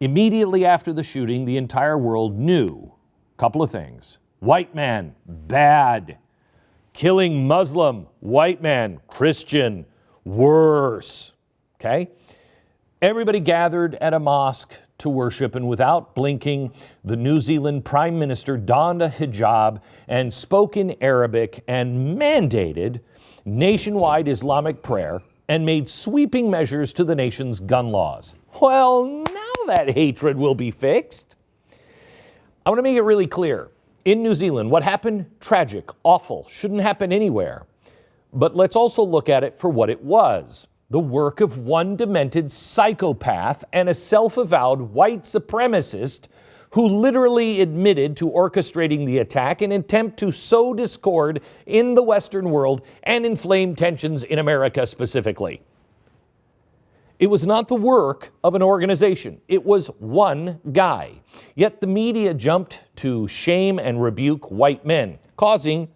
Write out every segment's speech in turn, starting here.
Immediately after the shooting, the entire world knew a couple of things. White man, bad. Killing Muslim, white man, Christian, worse. Okay? Everybody gathered at a mosque to worship, and without blinking, the New Zealand Prime Minister donned a hijab and spoke in Arabic and mandated nationwide Islamic prayer and made sweeping measures to the nation's gun laws. Well, now that hatred will be fixed. I want to make it really clear. In New Zealand, what happened? Tragic, awful, shouldn't happen anywhere. But let's also look at it for what it was. The work of one demented psychopath and a self-avowed white supremacist who literally admitted to orchestrating the attack in an attempt to sow discord in the Western world and inflame tensions in America specifically. It was not the work of an organization. It was one guy. Yet the media jumped to shame and rebuke white men, causing,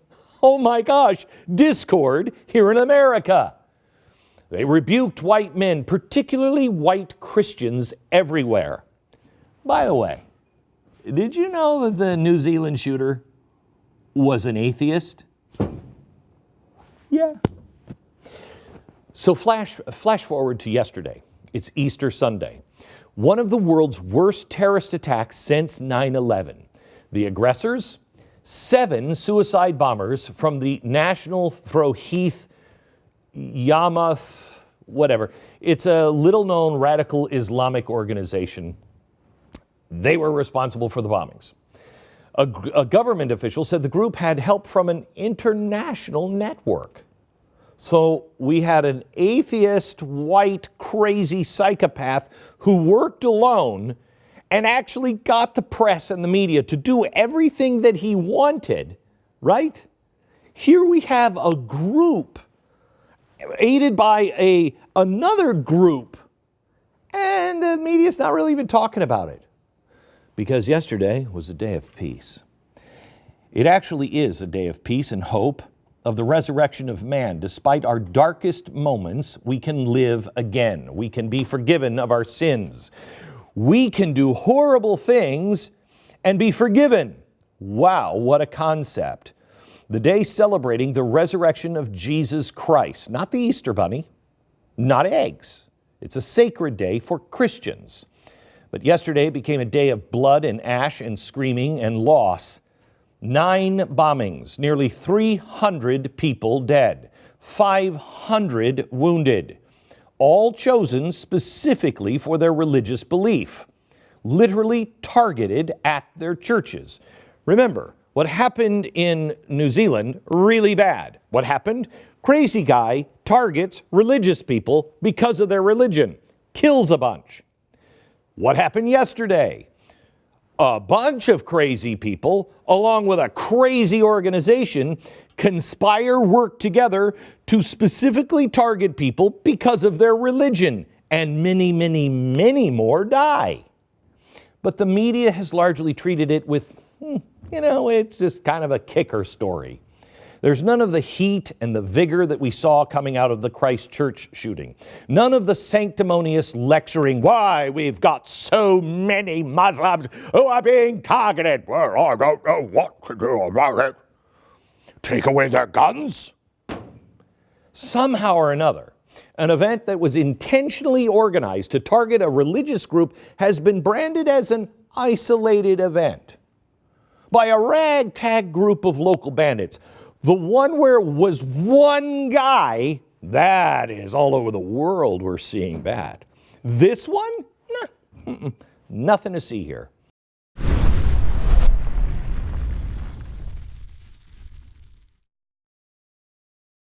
oh my gosh, discord here in America. They rebuked white men, particularly white Christians everywhere. By the way, did you know that the New Zealand shooter was an atheist? Yeah. So flash forward to yesterday. It's Easter Sunday. One of the world's worst terrorist attacks since 9/11. The aggressors, 7 suicide bombers from the National Froheath Yamath, whatever. It's a little-known radical Islamic organization. They were responsible for the bombings. A government official said the group had help from an international network. So we had an atheist, white, crazy psychopath who worked alone and actually got the press and the media to do everything that he wanted, right? Here we have a group aided by another group, and the media's not really even talking about it because yesterday was a day of peace. It actually is a day of peace and hope of the resurrection of man. Despite our darkest moments, we can live again. We can be forgiven of our sins. We can do horrible things and be forgiven. Wow, what a concept. The day celebrating the resurrection of Jesus Christ, not the Easter Bunny, not eggs. It's a sacred day for Christians. But yesterday became a day of blood and ash and screaming and loss. 9 bombings, nearly 300 people dead, 500 wounded, all chosen specifically for their religious belief, literally targeted at their churches. Remember, what happened in New Zealand, really bad. What happened? Crazy guy targets religious people because of their religion, kills a bunch. What happened yesterday? A bunch of crazy people, along with a crazy organization, conspire, work together to specifically target people because of their religion, and many, many, many more die. But the media has largely treated it with, it's just kind of a kicker story. There's none of the heat and the vigor that we saw coming out of the Christchurch shooting. None of the sanctimonious lecturing, why we've got so many Muslims who are being targeted. Well, I don't know what to do about it. Take away their guns? Somehow or another, an event that was intentionally organized to target a religious group has been branded as an isolated event by a ragtag group of local bandits. The one where it was one guy, that is all over the world we're seeing that. This one? Nah, nothing to see here.